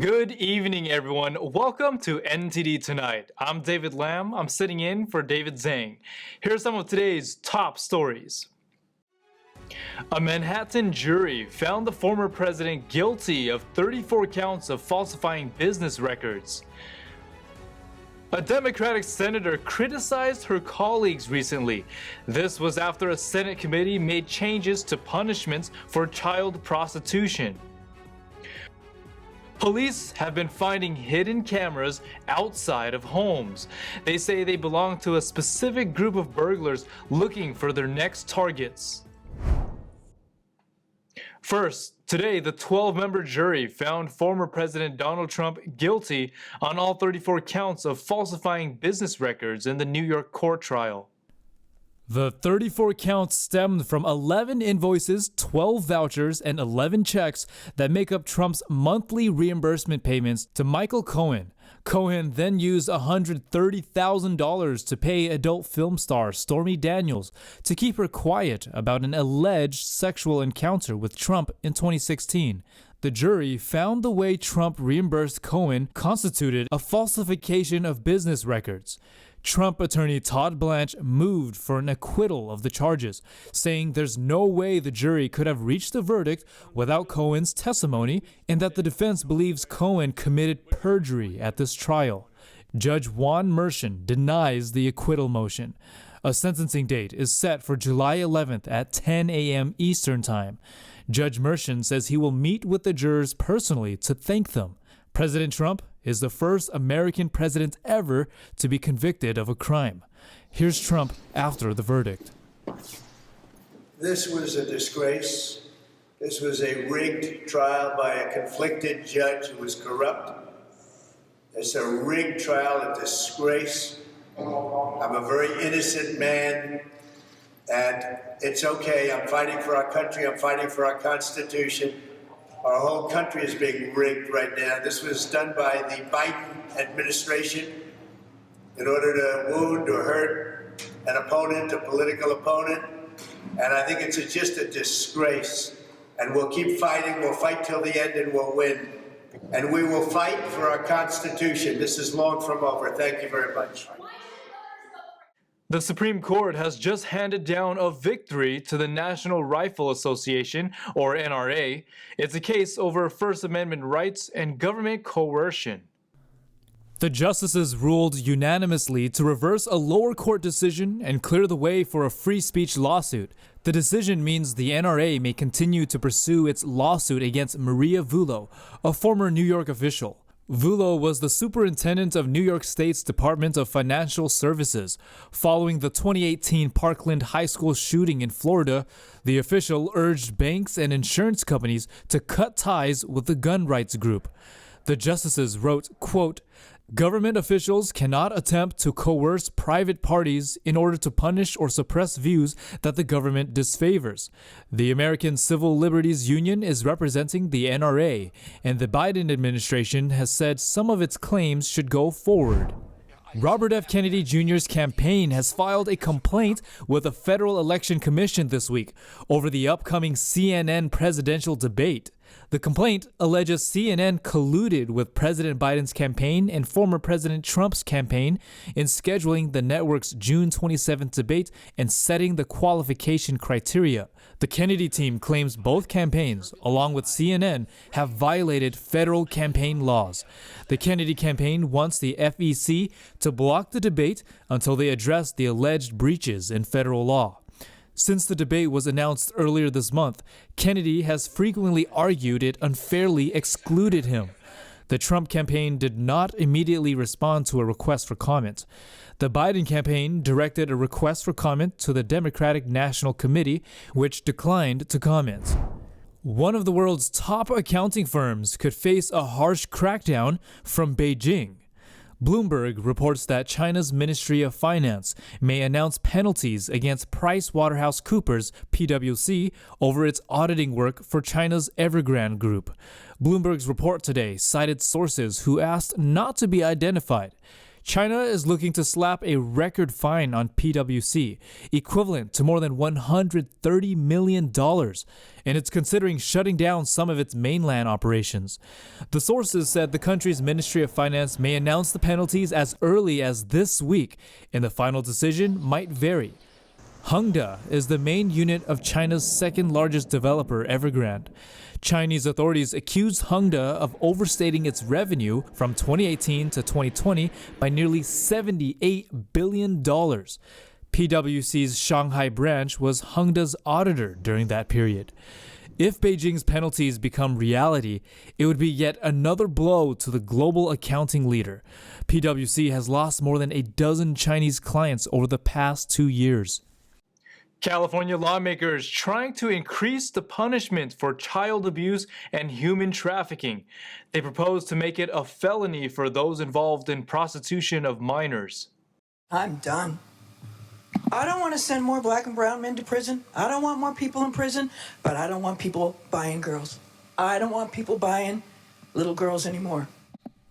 Good evening, everyone. Welcome to NTD Tonight. I'm David Lamb. I'm sitting in for David Zhang. Here are some of today's top stories. A Manhattan jury found the former president guilty of 34 counts of falsifying business records. A Democratic senator criticized her colleagues recently. This was after a Senate committee made changes to punishments for child prostitution. Police have been finding hidden cameras outside of homes. They say they belong to a specific group of burglars looking for their next targets. First, today the 12-member jury found former President Donald Trump guilty on all 34 counts of falsifying business records in the New York court trial. The 34 counts stemmed from 11 invoices, 12 vouchers, and 11 checks that make up Trump's monthly reimbursement payments to Michael Cohen. Cohen then used $130,000 to pay adult film star Stormy Daniels to keep her quiet about an alleged sexual encounter with Trump in 2016. The jury found the way Trump reimbursed Cohen constituted a falsification of business records. Trump attorney Todd Blanche moved for an acquittal of the charges, saying there's no way the jury could have reached a verdict without Cohen's testimony and that the defense believes Cohen committed perjury at this trial. Judge Juan Merchan denies the acquittal motion. A sentencing date is set for July 11th at 10 a.m. Eastern Time. Judge Merchan says he will meet with the jurors personally to thank them. President Trump is the first American president ever to be convicted of a crime. Here's Trump after the verdict. This was a disgrace. This was a rigged trial by a conflicted judge who was corrupt. It's a rigged trial, a disgrace. I'm a very innocent man, and it's okay. I'm fighting for our country. I'm fighting for our Constitution. Our whole country is being rigged right now. This was done by the Biden administration in order to wound or hurt an opponent, a political opponent. And I think it's just a disgrace. And we'll keep fighting. We'll fight till the end and we'll win. And we will fight for our Constitution. This is long from over. Thank you very much. The Supreme Court has just handed down a victory to the National Rifle Association, or NRA. It's a case over First Amendment rights and government coercion. The justices ruled unanimously to reverse a lower court decision and clear the way for a free speech lawsuit. The decision means the NRA may continue to pursue its lawsuit against Maria Vullo, a former New York official. Vullo was the superintendent of New York State's Department of Financial Services. Following the 2018 Parkland High School shooting in Florida, the official urged banks and insurance companies to cut ties with the gun rights group. The justices wrote, quote, "Government officials cannot attempt to coerce private parties in order to punish or suppress views that the government disfavors. The American Civil Liberties Union is representing the NRA, and the Biden administration has said some of its claims should go forward." Robert F. Kennedy Jr.'s campaign has filed a complaint with the Federal Election Commission this week over the upcoming CNN presidential debate. The complaint alleges CNN colluded with President Biden's campaign and former President Trump's campaign in scheduling the network's June 27th debate and setting the qualification criteria. The Kennedy team claims both campaigns, along with CNN, have violated federal campaign laws. The Kennedy campaign wants the FEC to block the debate until they address the alleged breaches in federal law. Since the debate was announced earlier this month, Kennedy has frequently argued it unfairly excluded him. The Trump campaign did not immediately respond to a request for comment. The Biden campaign directed a request for comment to the Democratic National Committee, which declined to comment. One of the world's top accounting firms could face a harsh crackdown from Beijing. Bloomberg reports that China's Ministry of Finance may announce penalties against PricewaterhouseCoopers (PwC) over its auditing work for China's Evergrande Group. Bloomberg's report today cited sources who asked not to be identified. China is looking to slap a record fine on PwC, equivalent to more than $130 million, and it's considering shutting down some of its mainland operations. The sources said the country's Ministry of Finance may announce the penalties as early as this week, and the final decision might vary. Hengda is the main unit of China's second largest developer, Evergrande. Chinese authorities accused Hengda of overstating its revenue from 2018 to 2020 by nearly $78 billion. PwC's Shanghai branch was Hengda's auditor during that period. If Beijing's penalties become reality, it would be yet another blow to the global accounting leader. PwC has lost more than a dozen Chinese clients over the past 2 years. California lawmakers trying to increase the punishment for child abuse and human trafficking. They propose to make it a felony for those involved in prostitution of minors. I'm done. I don't want to send more black and brown men to prison. I don't want more people in prison, but I don't want people buying girls. I don't want people buying little girls anymore.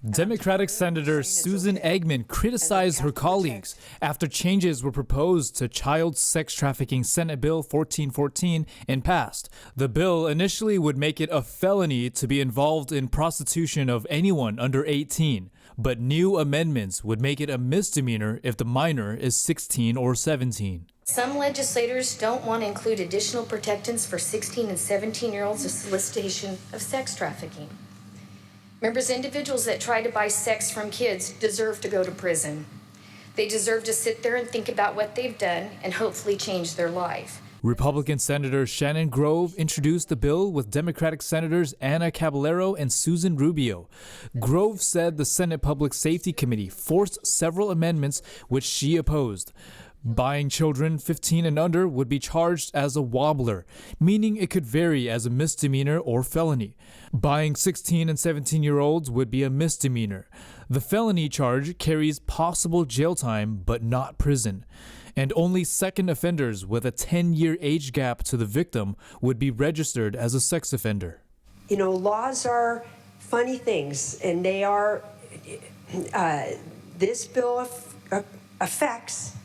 Democratic Senator Susan Eggman criticized her colleagues after changes were proposed to Child Sex Trafficking Senate Bill 1414 and passed. The bill initially would make it a felony to be involved in prostitution of anyone under 18, but new amendments would make it a misdemeanor if the minor is 16 or 17. Some legislators don't want to include additional protections for 16 and 17-year-olds of solicitation of sex trafficking. Members, individuals that try to buy sex from kids deserve to go to prison. They deserve to sit there and think about what they've done and hopefully change their life. Republican Senator Shannon Grove introduced the bill with Democratic Senators Anna Caballero and Susan Rubio. Grove said the Senate Public Safety Committee forced several amendments which she opposed. Buying children 15 and under would be charged as a wobbler, meaning it could vary as a misdemeanor or felony. Buying 16 and 17-year-olds would be a misdemeanor. The felony charge carries possible jail time but not prison. And only second offenders with a 10-year age gap to the victim would be registered as a sex offender. You know, laws are funny things, and they are, this bill affects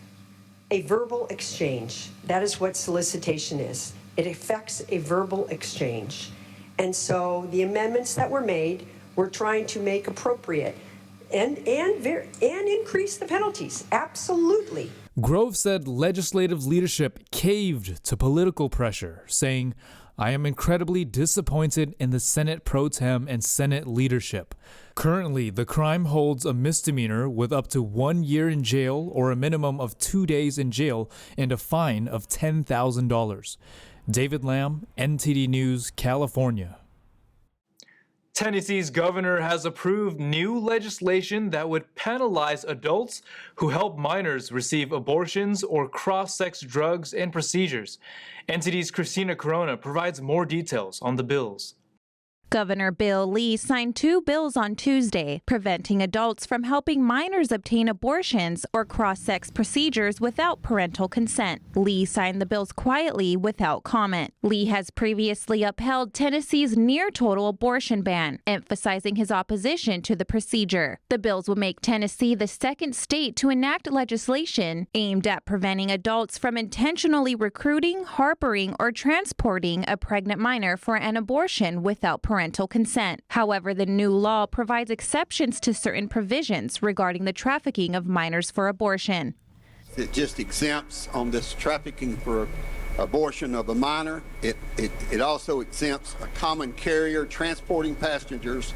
a verbal exchange. That is what solicitation is. It affects a verbal exchange. And so the amendments that were made, we're trying to make appropriate and increase the penalties. Absolutely. Grove said legislative leadership caved to political pressure, saying, "I am incredibly disappointed in the Senate pro tem and Senate leadership. Currently, the crime holds a misdemeanor with up to 1 year in jail or a minimum of 2 days in jail and a fine of $10,000. David Lamb, NTD News, California. Tennessee's governor has approved new legislation that would penalize adults who help minors receive abortions or cross-sex drugs and procedures. NTD's Christina Corona provides more details on the bills. Governor Bill Lee signed 2 bills on Tuesday, preventing adults from helping minors obtain abortions or cross-sex procedures without parental consent. Lee signed the bills quietly without comment. Lee has previously upheld Tennessee's near-total abortion ban, emphasizing his opposition to the procedure. The bills will make Tennessee the second state to enact legislation aimed at preventing adults from intentionally recruiting, harboring, or transporting a pregnant minor for an abortion without parental consent. However, the new law provides exceptions to certain provisions regarding the trafficking of minors for abortion. It just exempts on this trafficking for abortion of a minor. It also exempts a common carrier transporting passengers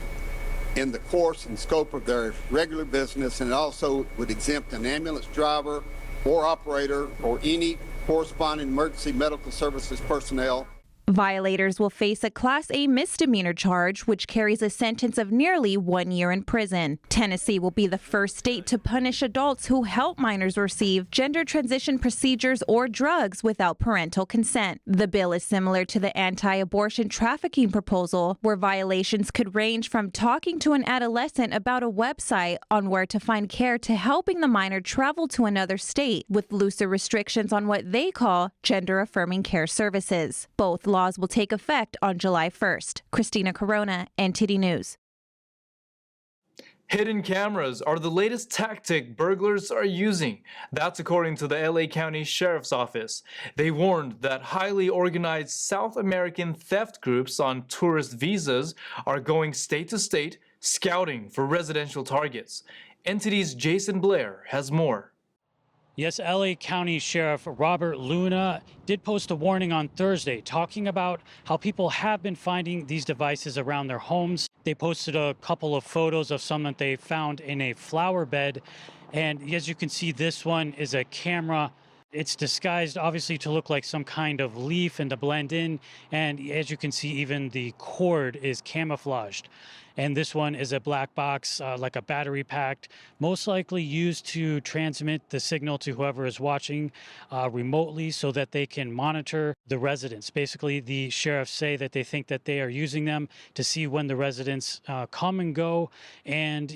in the course and scope of their regular business, and it also would exempt an ambulance driver or operator or any corresponding emergency medical services personnel. Violators will face a Class A misdemeanor charge, which carries a sentence of nearly 1 year in prison. Tennessee will be the first state to punish adults who help minors receive gender transition procedures or drugs without parental consent. The bill is similar to the anti-abortion trafficking proposal, where violations could range from talking to an adolescent about a website on where to find care to helping the minor travel to another state with looser restrictions on what they call gender-affirming care services. Both laws will take effect on July 1st. Christina Corona, NTD News. Hidden cameras are the latest tactic burglars are using. That's according to the LA County Sheriff's Office. They warned that highly organized South American theft groups on tourist visas are going state to state, scouting for residential targets. NTD's Jason Blair has more. Yes, LA County Sheriff Robert Luna did post a warning on Thursday talking about how people have been finding these devices around their homes. They posted a couple of photos of some that they found in a flower bed. And as you can see, this one is a camera. It's disguised, obviously, to look like some kind of leaf and to blend in. And as you can see, even the cord is camouflaged. And this one is a black box, like a battery pack, most likely used to transmit the signal to whoever is watching remotely so that they can monitor the residents. Basically, the sheriffs say that they think that they are using them to see when the residents come and go and,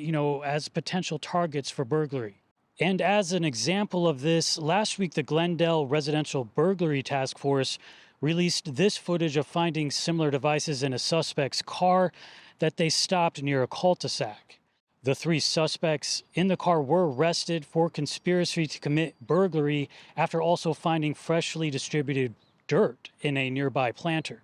as potential targets for burglary. And as an example of this, last week, the Glendale Residential Burglary Task Force released this footage of finding similar devices in a suspect's car that they stopped near a cul-de-sac. The 3 suspects in the car were arrested for conspiracy to commit burglary after also finding freshly distributed dirt in a nearby planter.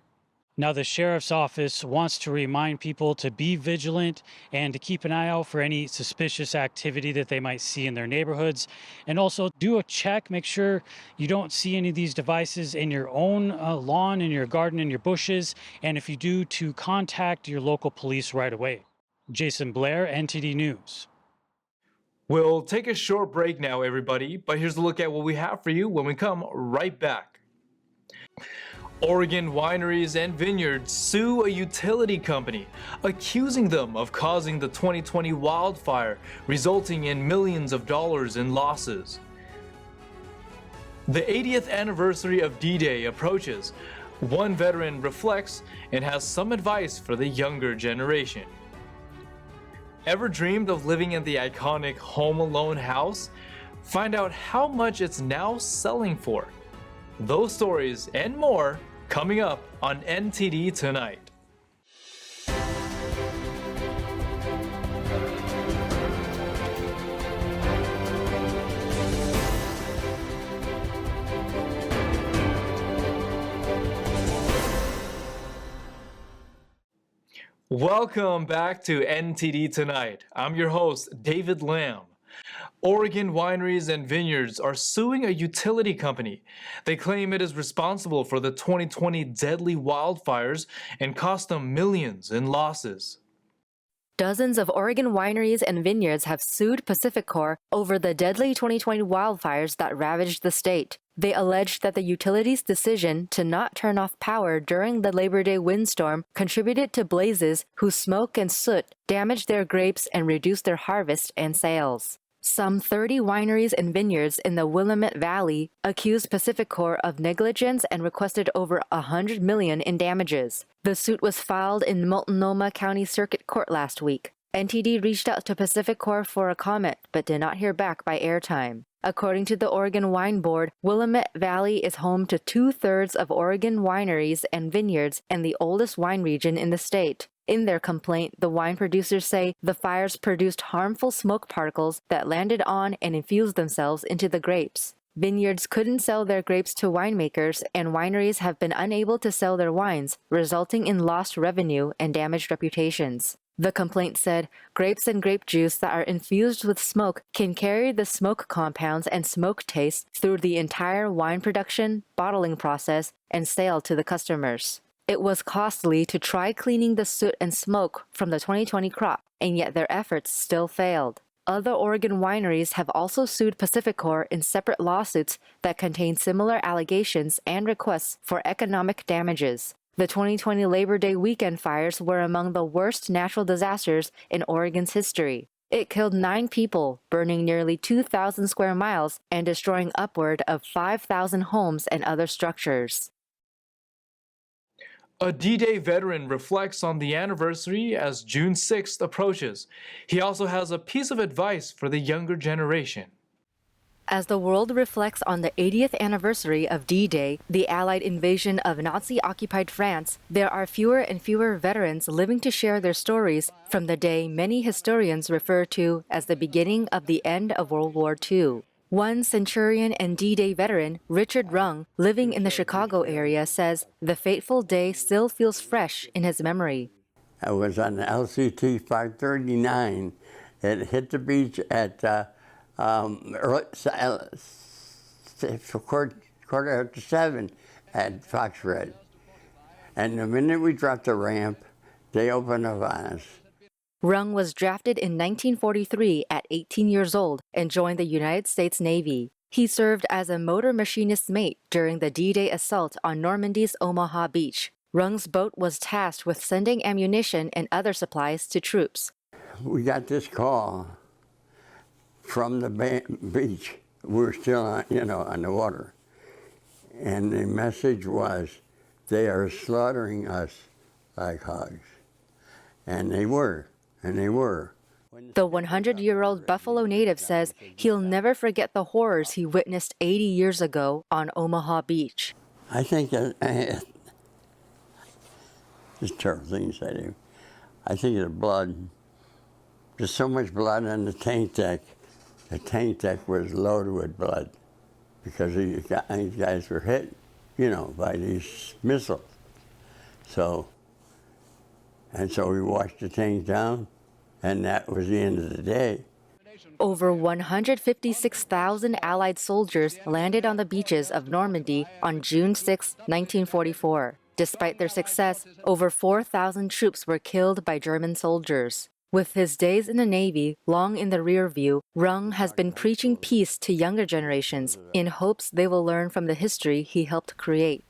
Now, the sheriff's office wants to remind people to be vigilant and to keep an eye out for any suspicious activity that they might see in their neighborhoods. And also do a check, make sure you don't see any of these devices in your own lawn, in your garden, in your bushes. And if you do, to contact your local police right away. Jason Blair, NTD News. We'll take a short break now, everybody, but here's a look at what we have for you when we come right back. Oregon wineries and vineyards sue a utility company, accusing them of causing the 2020 wildfire, resulting in millions of dollars in losses. The 80th anniversary of D-Day approaches. One veteran reflects and has some advice for the younger generation. Ever dreamed of living in the iconic Home Alone house? Find out how much it's now selling for. Those stories and more coming up on NTD Tonight. Welcome back to NTD Tonight. I'm your host, David Lamb. Oregon wineries and vineyards are suing a utility company. They claim it is responsible for the 2020 deadly wildfires and cost them millions in losses. Dozens of Oregon wineries and vineyards have sued PacifiCorp over the deadly 2020 wildfires that ravaged the state. They alleged that the utility's decision to not turn off power during the Labor Day windstorm contributed to blazes whose smoke and soot damaged their grapes and reduced their harvest and sales. Some 30 wineries and vineyards in the Willamette Valley accused PacifiCorp of negligence and requested over $100 million in damages. The suit was filed in Multnomah County Circuit Court last week. NTD reached out to PacifiCorp for a comment, but did not hear back by airtime. According to the Oregon Wine Board, Willamette Valley is home to 2/3 of Oregon wineries and vineyards and the oldest wine region in the state. In their complaint, the wine producers say the fires produced harmful smoke particles that landed on and infused themselves into the grapes. Vineyards couldn't sell their grapes to winemakers, and wineries have been unable to sell their wines, resulting in lost revenue and damaged reputations. The complaint said grapes and grape juice that are infused with smoke can carry the smoke compounds and smoke taste through the entire wine production, bottling process, and sale to the customers. It was costly to try cleaning the soot and smoke from the 2020 crop, and yet their efforts still failed. Other Oregon wineries have also sued PacifiCorp in separate lawsuits that contain similar allegations and requests for economic damages. The 2020 Labor Day weekend fires were among the worst natural disasters in Oregon's history. It killed 9 people, burning nearly 2,000 square miles and destroying upward of 5,000 homes and other structures. A D-Day veteran reflects on the anniversary as June 6th approaches. He also has a piece of advice for the younger generation. As the world reflects on the 80th anniversary of D-Day, the Allied invasion of Nazi-occupied France, there are fewer and fewer veterans living to share their stories from the day many historians refer to as the beginning of the end of World War II. One Centurion and D-Day veteran, Richard Rung, living in the Chicago area, says the fateful day still feels fresh in his memory. I was on the LCT 539. It hit the beach at quarter after 7 at Fox Red. And the minute we dropped the ramp, they opened up on us. Rung was drafted in 1943 at 18 years old and joined the United States Navy. He served as a motor machinist's mate during the D-Day assault on Normandy's Omaha Beach. Rung's boat was tasked with sending ammunition and other supplies to troops. We got this call from the beach. We were still on, on the water. And the message was, they are slaughtering us like hogs. And they were. The 100-year-old Buffalo native says he'll never forget the horrors he witnessed 80 years ago on Omaha Beach. I think that there's terrible things I do. I think of the blood. There's so much blood on the tank deck. The tank deck was loaded with blood because these guys were hit, by these missiles. So we washed the tank down, and that was the end of the day. Over 156,000 Allied soldiers landed on the beaches of Normandy on June 6, 1944. Despite their success, over 4,000 troops were killed by German soldiers. With his days in the Navy long in the rear view, Rung has been preaching peace to younger generations in hopes they will learn from the history he helped create.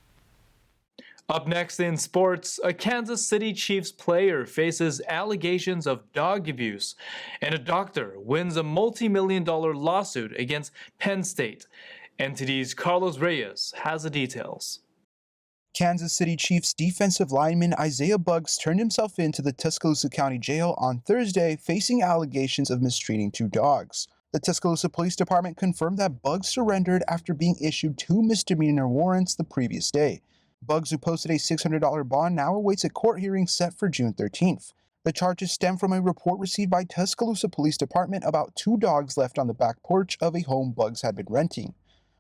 Up next in sports, a Kansas City Chiefs player faces allegations of dog abuse, and a doctor wins a multi-million-dollar lawsuit against Penn State. NTD's Carlos Reyes has the details. Kansas City Chiefs defensive lineman Isaiah Buggs turned himself in to the Tuscaloosa County Jail on Thursday, facing allegations of mistreating 2 dogs. The Tuscaloosa Police Department confirmed that Buggs surrendered after being issued 2 misdemeanor warrants the previous day. Buggs, who posted a $600 bond, now awaits a court hearing set for June 13th. The charges stem from a report received by Tuscaloosa Police Department about 2 dogs left on the back porch of a home Buggs had been renting.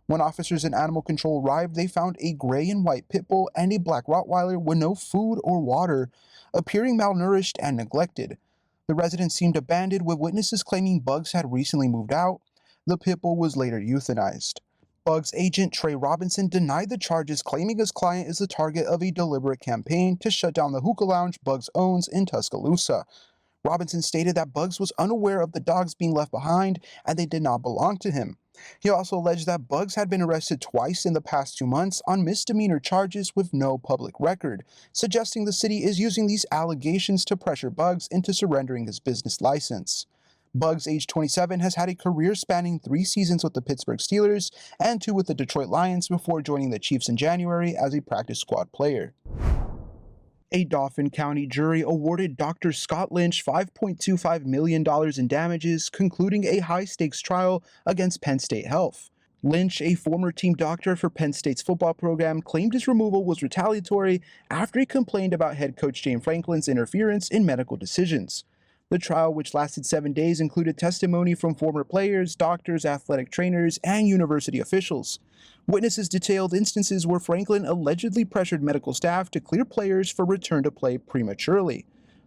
When officers in animal control arrived, they found a gray and white pit bull and a black Rottweiler with no food or water, appearing malnourished and neglected. The residence seemed abandoned, with witnesses claiming Buggs had recently moved out. The pit bull was later euthanized. Buggs' agent, Trey Robinson, denied the charges, claiming his client is the target of a deliberate campaign to shut down the hookah lounge Buggs owns in Tuscaloosa. Robinson stated that Buggs was unaware of the dogs being left behind and they did not belong to him. He also alleged that Buggs had been arrested twice in the past 2 months on misdemeanor charges with no public record, suggesting the city is using these allegations to pressure Buggs into surrendering his business license. Buggs, age 27, has had a career spanning 3 seasons with the Pittsburgh Steelers and 2 with the Detroit Lions before joining the Chiefs in January as a practice squad player. A Dauphin County jury awarded Dr. Scott Lynch $5.25 million in damages, concluding a high-stakes trial against Penn State Health. Lynch, a former team doctor for Penn State's football program, claimed his removal was retaliatory after he complained about head coach James Franklin's interference in medical decisions. The trial, which lasted 7 days, included testimony from former players, doctors, athletic trainers, and university officials. Witnesses detailed instances where Franklin allegedly pressured medical staff to clear players for return to play prematurely.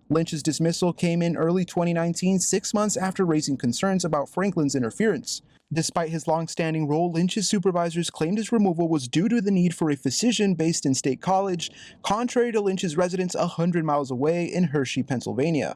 Lynch's dismissal came in early 2019, 6 months after raising concerns about Franklin's interference. Despite his long-standing role, Lynch's supervisors claimed his removal was due to the need for a physician based in State College, contrary to Lynch's residence 100 miles away in Hershey, Pennsylvania.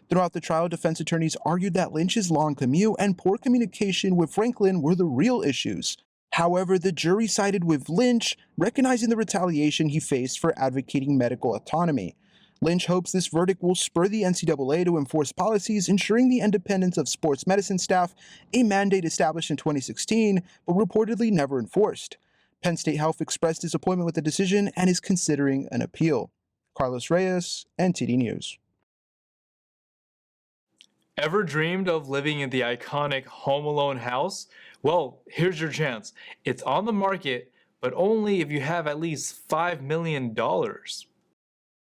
Throughout the trial, defense attorneys argued that Lynch's long commute and poor communication with Franklin were the real issues. However, the jury sided with Lynch, recognizing the retaliation he faced for advocating medical autonomy. Lynch hopes this verdict will spur the NCAA to enforce policies ensuring the independence of sports medicine staff, a mandate established in 2016, but reportedly never enforced. Penn State Health expressed disappointment with the decision and is considering an appeal. Carlos Reyes, NTD News. Ever dreamed of living in the iconic Home Alone house? Well, here's your chance. It's on the market, but only if you have at least $5 million.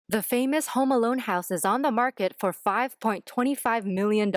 The famous Home Alone house is on the market for $5.25 million.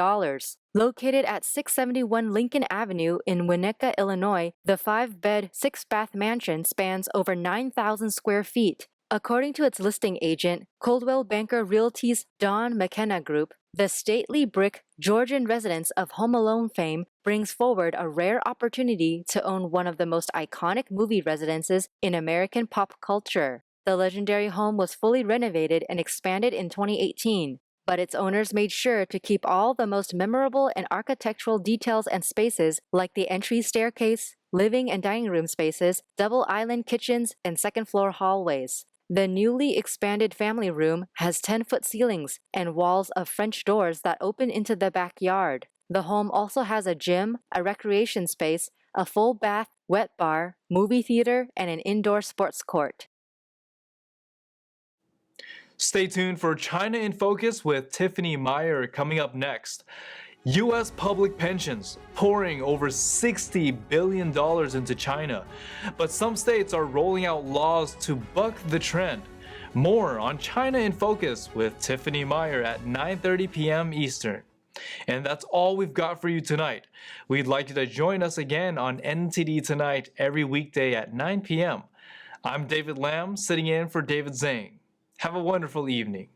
Located at 671 Lincoln Avenue in Winnetka, Illinois, the 5-bed, 6-bath mansion spans over 9,000 square feet. According to its listing agent, Coldwell Banker Realty's Don McKenna Group, the stately brick Georgian residence of Home Alone fame brings forward a rare opportunity to own one of the most iconic movie residences in American pop culture. The legendary home was fully renovated and expanded in 2018, but its owners made sure to keep all the most memorable and architectural details and spaces like the entry staircase, living and dining room spaces, double island kitchens, and second-floor hallways. The newly expanded family room has 10-foot ceilings and walls of French doors that open into the backyard. The home also has a gym, a recreation space, a full bath, wet bar, movie theater, and an indoor sports court. Stay tuned for China in Focus with Tiffany Meyer coming up next. U.S. public pensions pouring over $60 billion into China, but some states are rolling out laws to buck the trend. More on China in Focus with Tiffany Meyer at 9:30 p.m. Eastern. And that's all we've got for you tonight. We'd like you to join us again on NTD Tonight every weekday at 9 p.m. I'm David Lamb, sitting in for David Zhang. Have a wonderful evening.